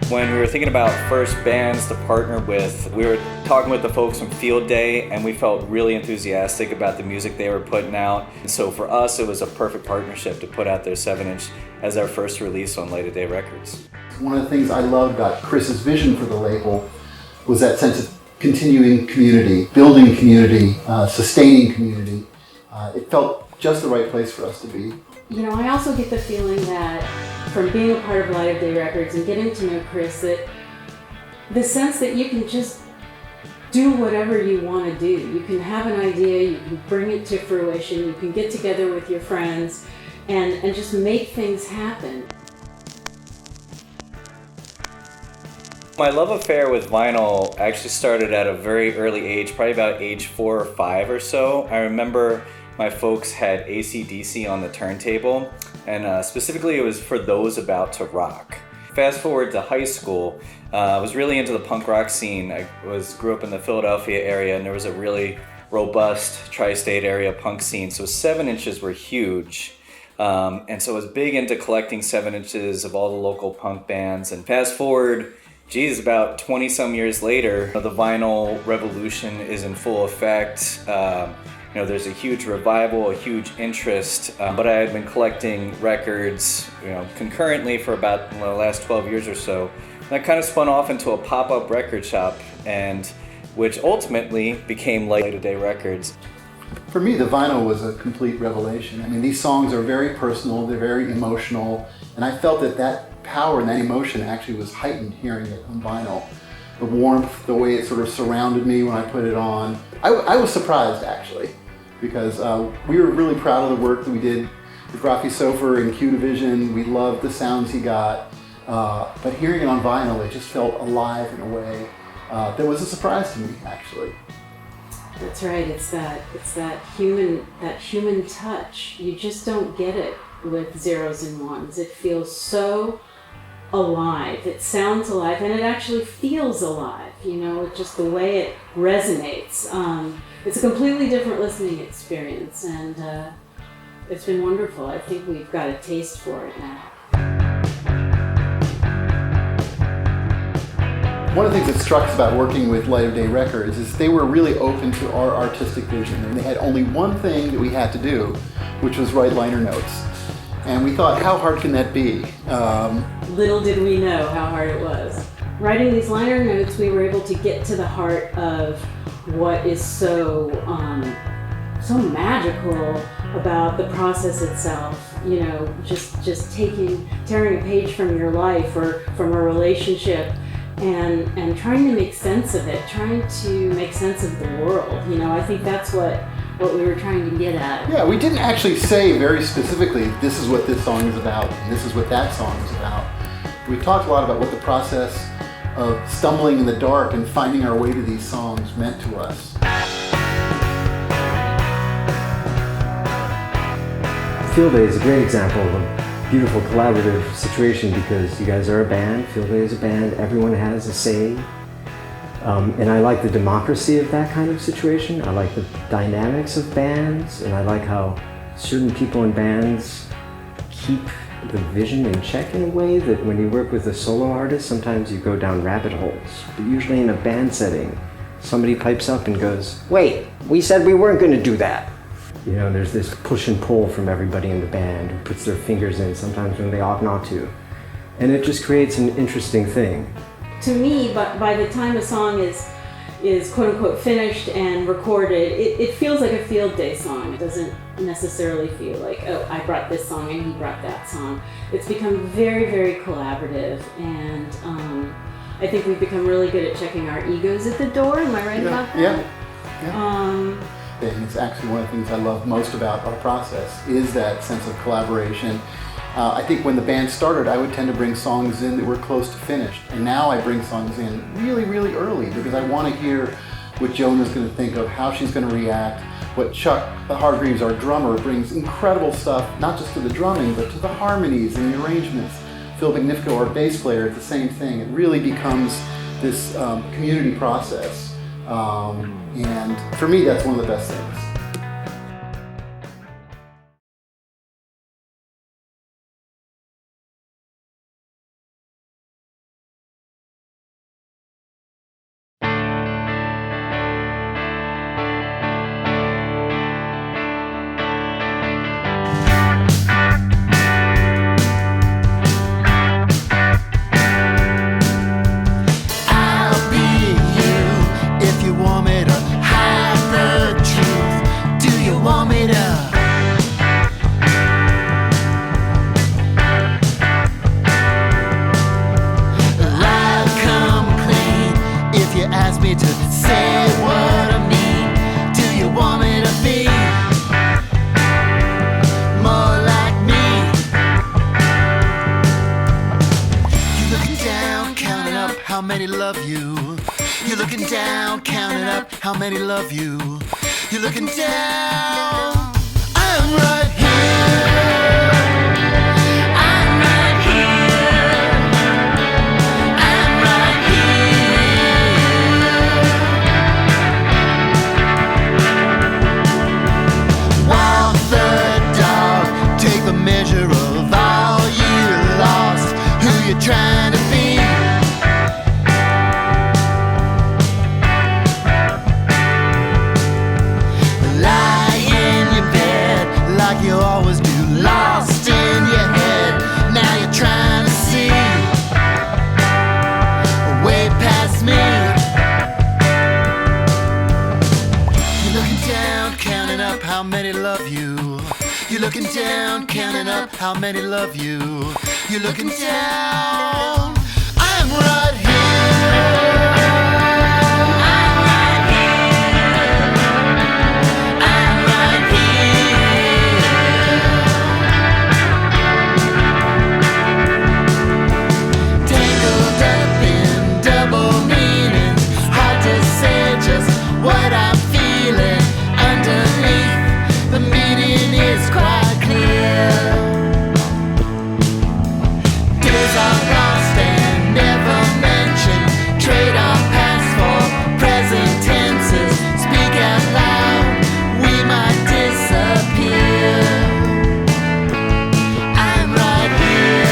When we were thinking about first bands to partner with, we were talking with the folks from FieldDay, and we felt really enthusiastic about the music they were putting out. And so for us, it was a perfect partnership to put out their 7-inch as our first release on Light of Day Records. One of the things I loved about Chris's vision for the label was that sense of continuing community, building community, sustaining community. It felt just the right place for us to be. You know, I also get the feeling that from being a part of Light of Day Records and getting to know Chris, that the sense that you can just do whatever you want to do. You can have an idea, you can bring it to fruition, you can get together with your friends and just make things happen. My love affair with vinyl actually started at a very early age, probably about age 4 or 5 or so. I remember my folks had AC/DC on the turntable, and specifically it was for those about to rock. Fast forward to high school, I was really into the punk rock scene. I grew up in the Philadelphia area, and there was a really robust tri-state area punk scene, so 7-inches were huge. And so I was big into collecting 7-inches of all the local punk bands. And fast forward, geez, about 20 some years later, the vinyl revolution is in full effect. There's a huge revival, a huge interest, but I had been collecting records, concurrently for about the last 12 years or so. And I kind of spun off into a pop-up record shop, and which ultimately became Light of Day Records. For me, the vinyl was a complete revelation. I mean, these songs are very personal, they're very emotional, and I felt that power and that emotion actually was heightened hearing it on vinyl. The warmth, the way it sort of surrounded me when I put it on. I was surprised, actually, because we were really proud of the work that we did with Rafi Sofer and Q Division. We loved the sounds he got, but hearing it on vinyl, it just felt alive in a way that was a surprise to me, actually. That's right. It's that human touch. You just don't get it with zeros and ones. It feels so alive. It sounds alive, and it actually feels alive. Just the way it resonates. It's a completely different listening experience, and it's been wonderful. I think we've got a taste for it now. One of the things that struck us about working with Light of Day Records is they were really open to our artistic vision, and they had only one thing that we had to do, which was write liner notes. And we thought, how hard can that be? Little did we know how hard it was. Writing these liner notes, we were able to get to the heart of what is so magical about the process itself. Just tearing a page from your life or from a relationship and trying to make sense of it, trying to make sense of the world. I think that's what we were trying to get at. Yeah, we didn't actually say very specifically, this is what this song is about, and this is what that song is about. We talked a lot about what the process of stumbling in the dark and finding our way to these songs meant to us. FieldDay is a great example of a beautiful collaborative situation because you guys are a band, FieldDay is a band, everyone has a say. And I like the democracy of that kind of situation. I like the dynamics of bands, and I like how certain people in bands keep the vision in check in a way that when you work with a solo artist, sometimes you go down rabbit holes. But usually in a band setting, somebody pipes up and goes, "Wait, we said we weren't going to do that." There's this push and pull from everybody in the band who puts their fingers in sometimes when they ought not to. And it just creates an interesting thing. To me, but by the time a song is quote unquote finished and recorded, it feels like a FieldDay song. It doesn't necessarily feel like, oh, I brought this song and he brought that song. It's become very, very collaborative, and I think we've become really good at checking our egos at the door. Am I right about that? Yeah. And it's actually one of the things I love most about our process is that sense of collaboration. I think when the band started, I would tend to bring songs in that were close to finished. And now I bring songs in really, really early because I want to hear what Joan is going to think of, how she's going to react. What Chuck Hargreaves, our drummer, brings incredible stuff, not just to the drumming, but to the harmonies and the arrangements. Phil Magnifico, our bass player, it's the same thing. It really becomes this community process. And for me, that's one of the best things. many love you. You're looking down, counting up how many love you. You're looking down. I'm right here. I'm right here. I'm right here. Walk the dog, take a measure of all you lost, who you're trying to be. Like you always do, lost in your head. Now you're trying to see way past me. You're looking down, counting up how many love you. You're looking down, counting up how many love you. You're looking down. I'm right here. What I'm feeling underneath, the meaning is quite clear. Days are lost and never mentioned. Trade our past for present tenses. Speak out loud, we might disappear. I'm right here.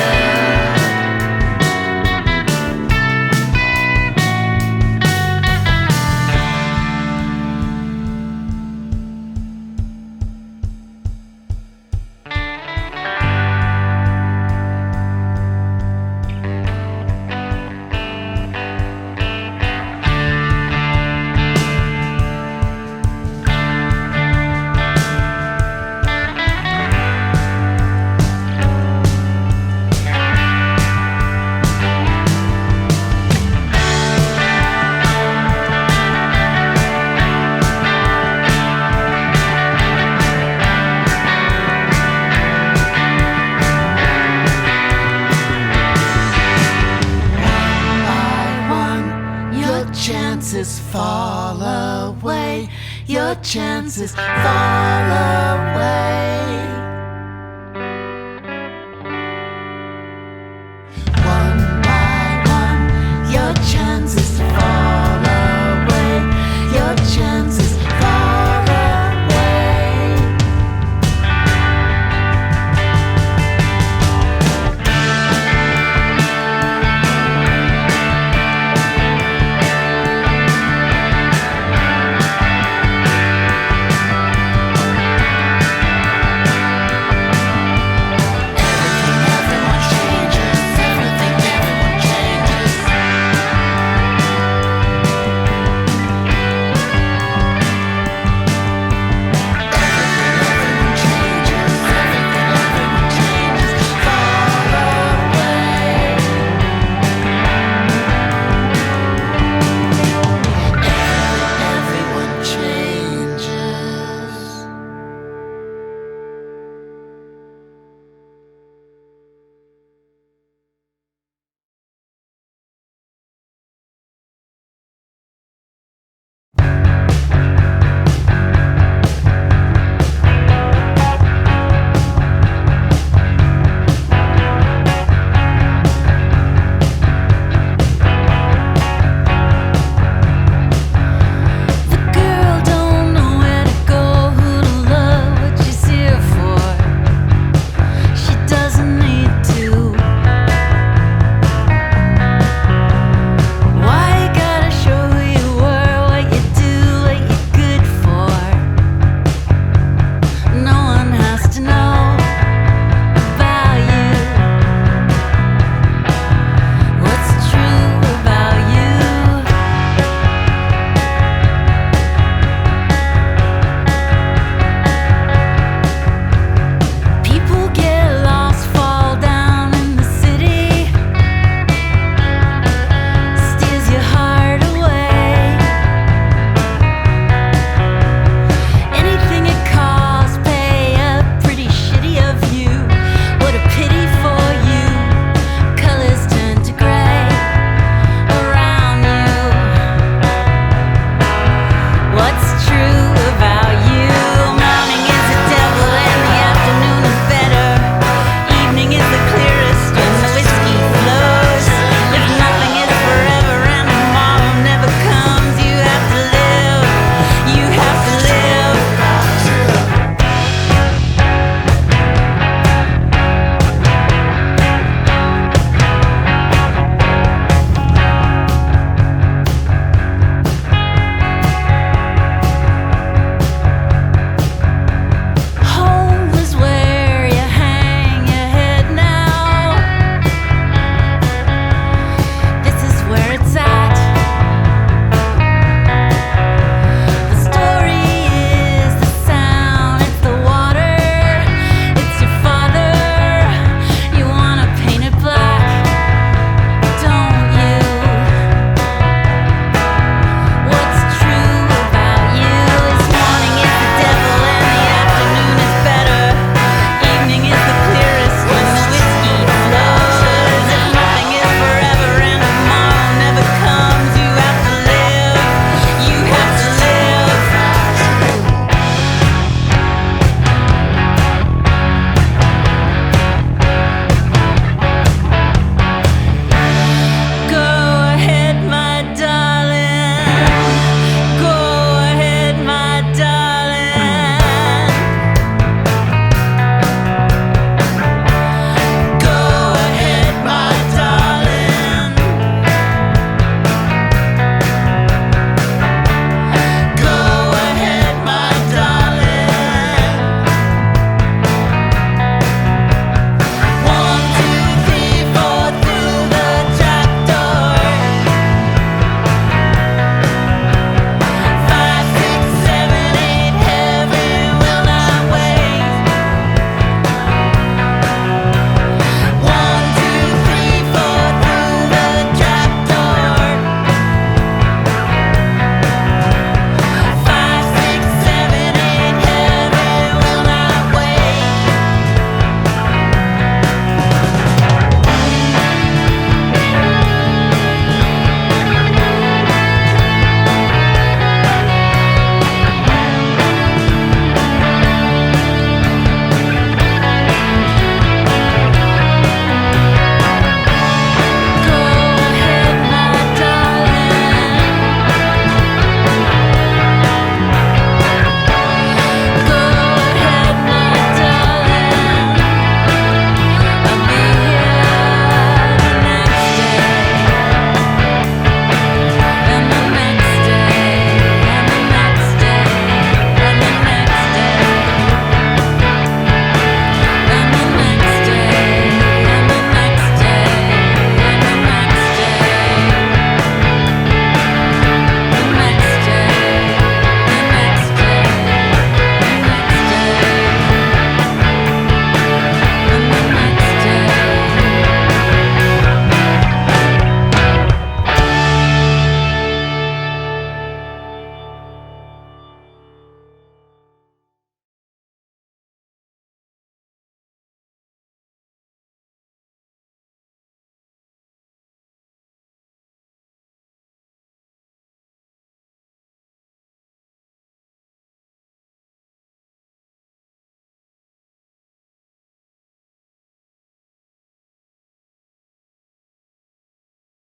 Chances fall away, your chances fall away.